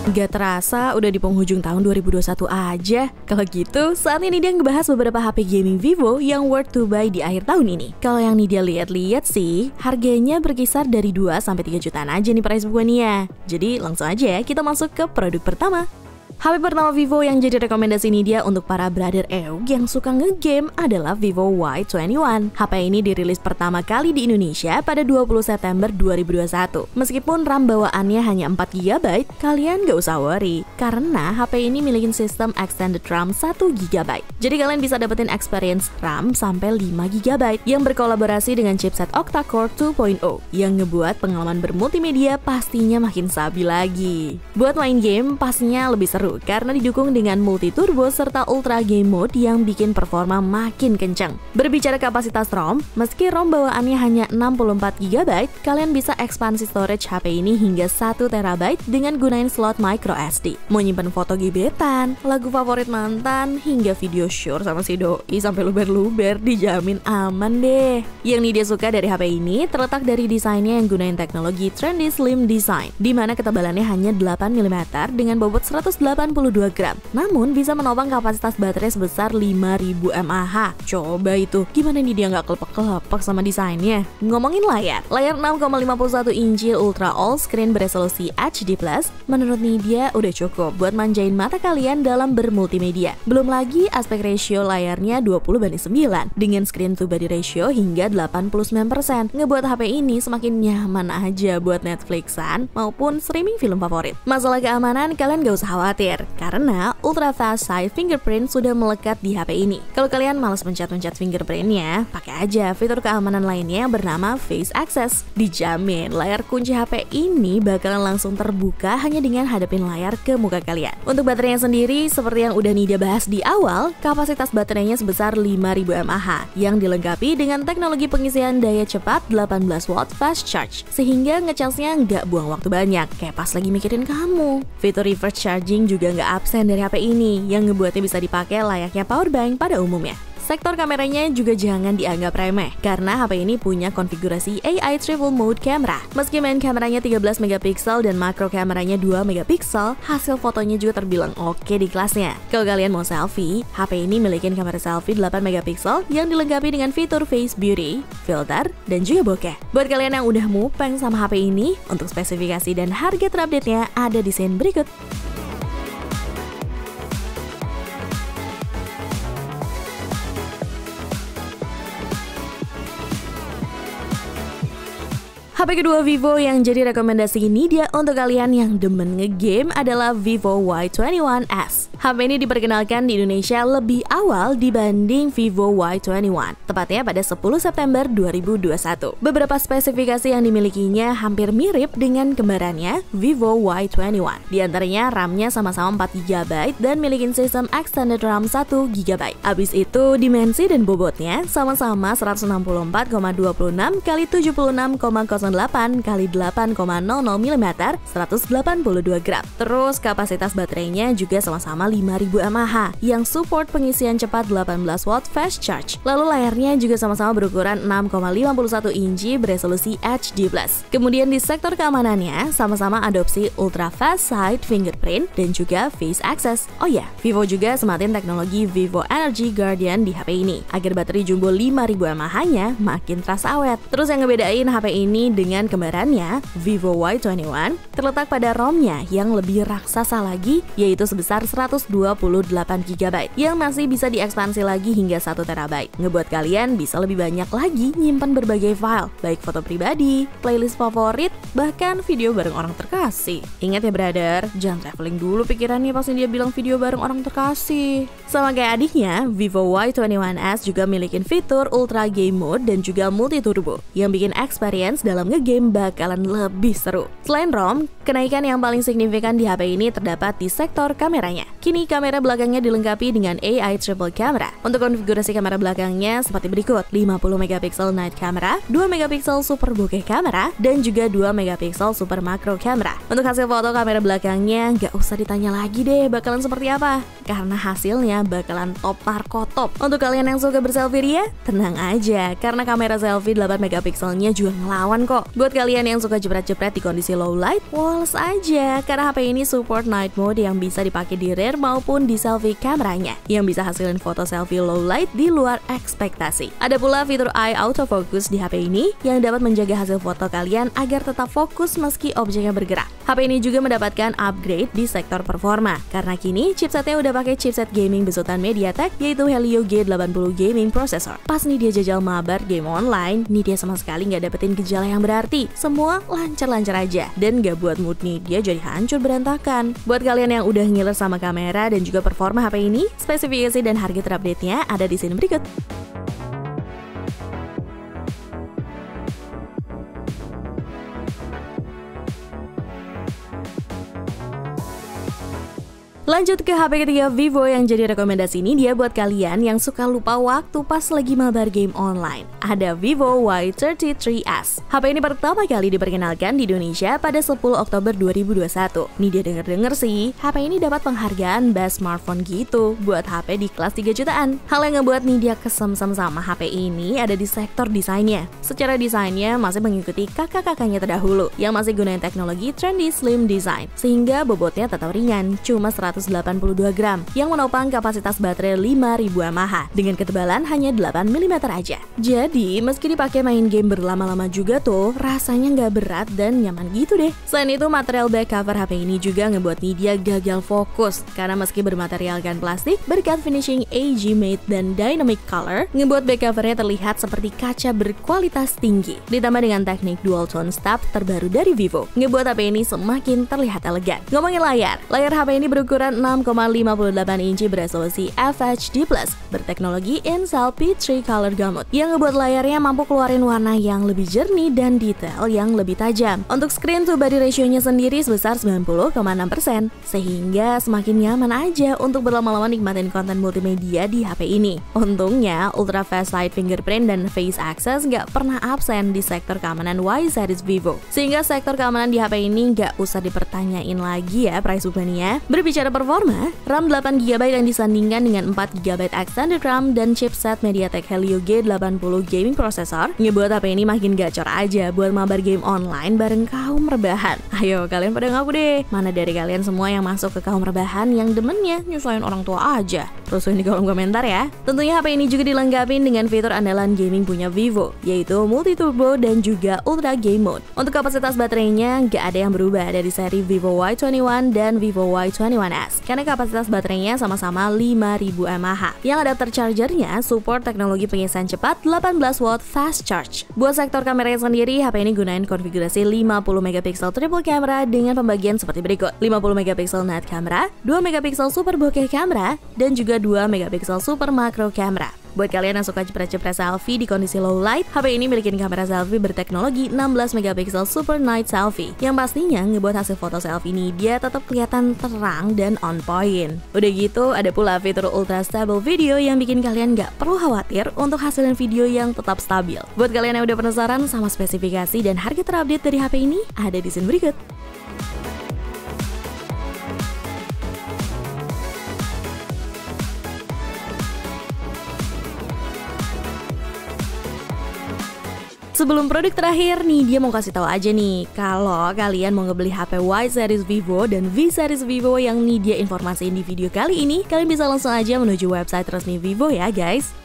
Gak terasa udah di penghujung tahun 2021 aja. Kalau gitu, saat ini dia ngebahas beberapa HP gaming Vivo yang worth to buy di akhir tahun ini. Kalau yang nih dia lihat-lihat sih, harganya berkisar dari 2-3 jutaan aja nih price bukuannya. Jadi langsung aja ya kita masuk ke produk pertama. HP pertama Vivo yang jadi rekomendasi ini dia untuk para brother EUG yang suka nge-game adalah Vivo Y21. HP ini dirilis pertama kali di Indonesia pada 20 September 2021. Meskipun RAM bawaannya hanya 4GB, kalian gak usah worry, karena HP ini milikin sistem extended RAM 1GB. Jadi kalian bisa dapetin experience RAM sampai 5GB yang berkolaborasi dengan chipset octa-core 2.0 yang ngebuat pengalaman bermultimedia pastinya makin sabi lagi. Buat main game pastinya lebih seru karena didukung dengan multi turbo serta ultra game mode yang bikin performa makin kencang. Berbicara kapasitas ROM, meski ROM bawaannya hanya 64GB, kalian bisa ekspansi storage HP ini hingga 1TB dengan gunain slot micro SD. Mau nyimpen foto gebetan, lagu favorit mantan, hingga video sure sama si doi sampai luber-luber dijamin aman deh. Yang nih dia suka dari HP ini terletak dari desainnya yang gunain teknologi trendy slim design, dimana ketebalannya hanya 8mm dengan bobot 182 gram, namun bisa menopang kapasitas baterai sebesar 5000 mAh. Coba itu, gimana nih dia nggak kelepek-kelepek sama desainnya? Ngomongin layar 6,51 inci Ultra All Screen beresolusi HD+, menurut nih dia udah cukup buat manjain mata kalian dalam bermultimedia. Belum lagi aspek ratio layarnya 20:9 dengan screen to body ratio hingga 89%, ngebuat HP ini semakin nyaman aja buat Netflixan maupun streaming film favorit. Masalah keamanan kalian gak usah khawatir, karena Ultra Fast Sight Fingerprint sudah melekat di HP ini. Kalau kalian malas pencet-pencet fingerprintnya, pakai aja fitur keamanan lainnya yang bernama Face Access. Dijamin layar kunci HP ini bakalan langsung terbuka hanya dengan hadapin layar ke muka kalian. Untuk baterainya sendiri, seperti yang udah Nidia bahas di awal, kapasitas baterainya sebesar 5000 mAh yang dilengkapi dengan teknologi pengisian daya cepat 18 watt fast charge, sehingga ngecasnya nggak buang waktu banyak kayak pas lagi mikirin kamu. Fitur reverse charging juga nggak absen dari HP ini yang ngebuatnya bisa dipakai layaknya powerbank pada umumnya. Sektor kameranya juga jangan dianggap remeh, karena HP ini punya konfigurasi AI Triple Mode Camera. Meski main kameranya 13MP dan makro kameranya 2MP, hasil fotonya juga terbilang oke di kelasnya. Kalau kalian mau selfie, HP ini milikin kamera selfie 8MP yang dilengkapi dengan fitur Face Beauty, filter, dan juga bokeh. Buat kalian yang udah mupeng sama HP ini, untuk spesifikasi dan harga terupdate-nya ada di scene berikut. HP kedua Vivo yang jadi rekomendasi ini dia untuk kalian yang demen nge-game adalah Vivo Y21s. HP ini diperkenalkan di Indonesia lebih awal dibanding Vivo Y21, tepatnya pada 10 September 2021. Beberapa spesifikasi yang dimilikinya hampir mirip dengan kembarannya Vivo Y21. Di antaranya RAM-nya sama-sama 4GB dan milikin sistem extended RAM 1GB. Abis itu dimensi dan bobotnya sama-sama 164,26 x 76,08 x 8,00 mm 182 gram. Terus kapasitas baterainya juga sama-sama 5000 mAh yang support pengisian cepat 18 watt fast charge. Lalu layarnya juga sama-sama berukuran 6,51 inci beresolusi HD+. Kemudian di sektor keamanannya sama-sama adopsi Ultra Fast Sight Fingerprint dan juga Face Access. Oh ya, Vivo juga sematin teknologi Vivo Energy Guardian di HP ini agar baterai jumbo 5000 mAh-nya makin terasa awet. Terus yang ngebedain HP ini dengan kembarannya Vivo Y21 terletak pada ROM-nya yang lebih raksasa lagi, yaitu sebesar 128GB yang masih bisa diekspansi lagi hingga 1TB. Ngebuat kalian bisa lebih banyak lagi nyimpan berbagai file, baik foto pribadi, playlist favorit, bahkan video bareng orang terkasih. Ingat ya brother, jangan traveling dulu pikirannya pas dia bilang video bareng orang terkasih. Sama kayak adiknya, Vivo Y21s juga milikin fitur Ultra Game Mode dan juga Multi Turbo yang bikin experience dalam ngegame bakalan lebih seru. Selain ROM, kenaikan yang paling signifikan di HP ini terdapat di sektor kameranya. Kini kamera belakangnya dilengkapi dengan AI Triple Camera. Untuk konfigurasi kamera belakangnya seperti berikut: 50MP night camera, 2MP super bokeh kamera, dan juga 2MP super macro camera. Untuk hasil foto kamera belakangnya nggak usah ditanya lagi deh bakalan seperti apa, karena hasilnya bakalan top marko top. Untuk kalian yang suka berselfie ya, tenang aja, karena kamera selfie 8MP-nya juga ngelawan kok. foto. Buat kalian yang suka jepret-jepret di kondisi low light, woles aja karena HP ini support night mode yang bisa dipakai di rear maupun di selfie kameranya, yang bisa hasilin foto selfie low light di luar ekspektasi. Ada pula fitur eye autofocus di HP ini yang dapat menjaga hasil foto kalian agar tetap fokus meski objeknya bergerak. HP ini juga mendapatkan upgrade di sektor performa karena kini chipsetnya udah pakai chipset gaming besutan MediaTek yaitu Helio G80 gaming processor. Pas nih dia jajal mabar game online, nih dia sama sekali nggak dapetin gejala yang berarti. Semua lancar-lancar aja dan nggak buat mood nih dia jadi hancur berantakan. Buat kalian yang udah ngiler sama kamera dan juga performa HP ini, spesifikasi dan harga terupdate-nya ada di sini berikut. Lanjut ke HP ketiga Vivo yang jadi rekomendasi ini dia buat kalian yang suka lupa waktu pas lagi mabar game online. Ada Vivo Y33s. HP ini pertama kali diperkenalkan di Indonesia pada 10 Oktober 2021. Nih dia denger-denger sih, HP ini dapat penghargaan Best Smartphone gitu buat HP di kelas 3 jutaan. Hal yang ngebuat nih dia kesemsem sama HP ini ada di sektor desainnya. Secara desainnya masih mengikuti kakak-kakaknya terdahulu yang masih gunain teknologi trendy slim design, sehingga bobotnya tetap ringan, cuma 182 gram yang menopang kapasitas baterai 5000 mAh dengan ketebalan hanya 8 mm aja. Jadi meski dipakai main game berlama-lama juga tuh rasanya nggak berat dan nyaman gitu deh. Selain itu material back cover HP ini juga ngebuat dia gagal fokus karena meski bermaterialkan plastik, berkat finishing AG Matte dan dynamic color ngebuat back covernya terlihat seperti kaca berkualitas tinggi. Ditambah dengan teknik dual tone stub terbaru dari Vivo ngebuat HP ini semakin terlihat elegan. Ngomongin layar HP ini berukuran 6,58 inci beresolusi FHD+, berteknologi Intel P3 Color Gamut yang ngebuat layarnya mampu keluarin warna yang lebih jernih dan detail yang lebih tajam. Untuk screen to body ratio-nya sendiri sebesar 90,6%, sehingga semakin nyaman aja untuk berlama-lama nikmatin konten multimedia di HP ini. Untungnya, Ultra Fast Light Fingerprint dan Face Access nggak pernah absen di sektor keamanan Y series Vivo, sehingga sektor keamanan di HP ini nggak usah dipertanyain lagi ya price booknya. Berbicara performa, RAM 8GB yang disandingkan dengan 4GB extended RAM dan chipset MediaTek Helio G80 gaming processor ngebuat HP ini makin gacor aja buat mabar game online bareng kaum rebahan. Ayo kalian pada ngaku deh, mana dari kalian semua yang masuk ke kaum rebahan yang demennya nyusahin orang tua aja? Rusuhin di kolom komentar ya. Tentunya HP ini juga dilengkapi dengan fitur andalan gaming punya Vivo, yaitu multi turbo dan juga ultra game mode. Untuk kapasitas baterainya nggak ada yang berubah dari seri Vivo Y21 dan Vivo Y21s karena kapasitas baterainya sama-sama 5000 mAh. Yang adapter chargernya support teknologi pengisian cepat 18 watt fast charge. Buat sektor kameranya sendiri, HP ini gunain konfigurasi 50 megapiksel triple camera dengan pembagian seperti berikut: 50 megapiksel net camera, 2 megapiksel super bokeh camera, dan juga 2 megapiksel super macro camera. Buat kalian yang suka jepret-jepret selfie di kondisi low light, HP ini milikin kamera selfie berteknologi 16 megapiksel Super Night Selfie yang pastinya ngebuat hasil foto selfie ini dia tetap kelihatan terang dan on point. Udah gitu, ada pula fitur Ultra Stable Video yang bikin kalian nggak perlu khawatir untuk hasilin video yang tetap stabil. Buat kalian yang udah penasaran sama spesifikasi dan harga terupdate dari HP ini, ada di sini berikut. Sebelum produk terakhir nih, dia mau kasih tahu aja nih kalau kalian mau ngebeli HP Y series Vivo dan V series Vivo yang nih dia informasiin di video kali ini, kalian bisa langsung aja menuju website resmi Vivo ya guys.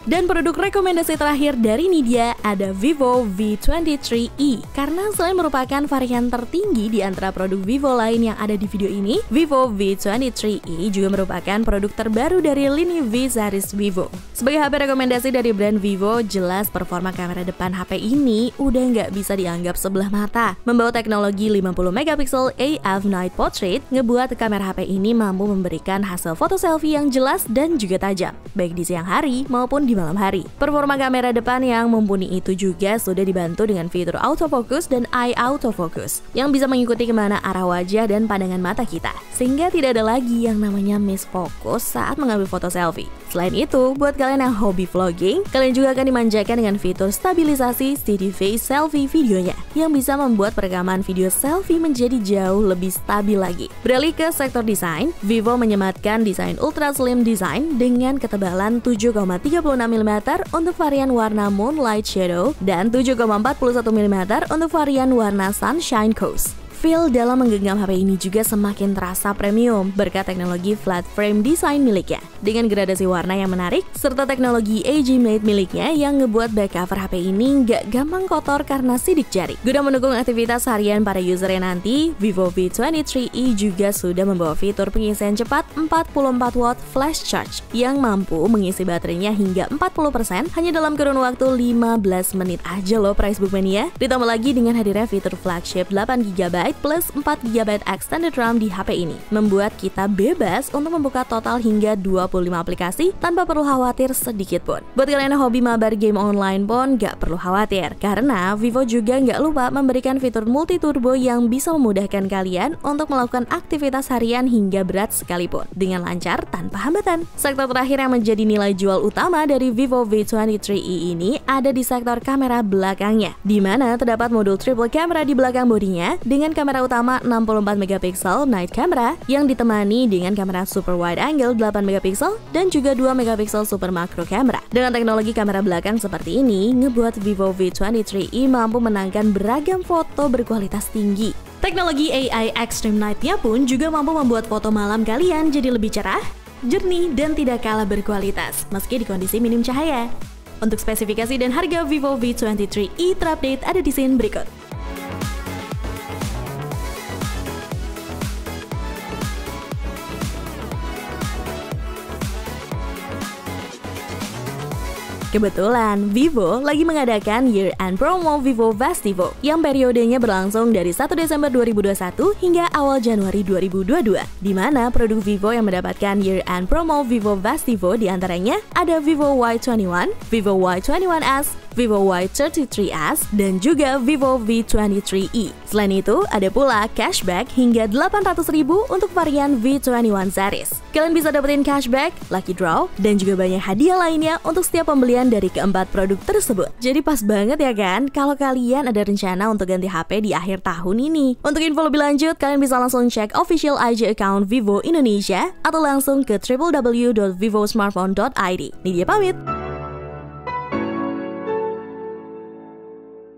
Dan produk rekomendasi terakhir dari Nidia ada Vivo V23e karena selain merupakan varian tertinggi di antara produk Vivo lain yang ada di video ini, Vivo V23e juga merupakan produk terbaru dari lini V series Vivo. Sebagai HP rekomendasi dari brand Vivo, jelas performa kamera depan HP ini udah nggak bisa dianggap sebelah mata. Membawa teknologi 50 megapiksel AF Night Portrait ngebuat kamera HP ini mampu memberikan hasil foto selfie yang jelas dan juga tajam, baik di siang hari maupun di malam hari. Performa kamera depan yang mumpuni itu juga sudah dibantu dengan fitur autofocus dan eye autofocus yang bisa mengikuti kemana arah wajah dan pandangan mata kita, sehingga tidak ada lagi yang namanya miss focus saat mengambil foto selfie. Selain itu, buat kalian yang hobi vlogging, kalian juga akan dimanjakan dengan fitur stabilisasi steady face selfie videonya yang bisa membuat perekaman video selfie menjadi jauh lebih stabil lagi. Beralih ke sektor desain, Vivo menyematkan desain ultra slim design dengan ketebalan 7,36 mm untuk varian warna Moonlight Shadow dan 7,41 mm untuk varian warna Sunshine Coast. Feel dalam menggenggam HP ini juga semakin terasa premium berkat teknologi flat frame design miliknya. Dengan gradasi warna yang menarik, serta teknologi AG Mate miliknya yang ngebuat back cover HP ini nggak gampang kotor karena sidik jari. Guna mendukung aktivitas harian para usernya nanti, Vivo V23e juga sudah membawa fitur pengisian cepat 44 watt flash charge yang mampu mengisi baterainya hingga 40% hanya dalam kurun waktu 15 menit aja loh Price Book Mania. Ditambah lagi dengan hadirnya fitur flagship 8GB plus 4GB extended RAM di HP ini, membuat kita bebas untuk membuka total hingga 25 aplikasi tanpa perlu khawatir sedikit pun. Buat kalian yang hobi mabar game online pun gak perlu khawatir, karena Vivo juga gak lupa memberikan fitur multi turbo yang bisa memudahkan kalian untuk melakukan aktivitas harian hingga berat sekalipun dengan lancar tanpa hambatan. Sektor terakhir yang menjadi nilai jual utama dari Vivo V23e ini ada di sektor kamera belakangnya, di mana terdapat modul triple camera di belakang bodinya dengan kamera utama 64MP night camera yang ditemani dengan kamera super wide angle 8MP dan juga 2MP super macro camera. Dengan teknologi kamera belakang seperti ini, ngebuat Vivo V23e mampu menangkan beragam foto berkualitas tinggi. Teknologi AI Extreme Night-nya pun juga mampu membuat foto malam kalian jadi lebih cerah, jernih, dan tidak kalah berkualitas meski di kondisi minim cahaya. Untuk spesifikasi dan harga Vivo V23e terupdate ada di scene berikut. Kebetulan, Vivo lagi mengadakan year-end promo Vivo Vastivo yang periodenya berlangsung dari 1 Desember 2021 hingga awal Januari 2022, di mana produk Vivo yang mendapatkan year-end promo Vivo Vastivo diantaranya ada Vivo Y21, Vivo Y21s, Vivo Y33s, dan juga Vivo V23e. Selain itu, ada pula cashback hingga 800.000 untuk varian V21 series. Kalian bisa dapetin cashback, lucky draw, dan juga banyak hadiah lainnya untuk setiap pembelian dari keempat produk tersebut. Jadi pas banget ya kan kalau kalian ada rencana untuk ganti HP di akhir tahun ini. Untuk info lebih lanjut, kalian bisa langsung cek official IG account Vivo Indonesia atau langsung ke www.vivosmartphone.id. Nidia pamit!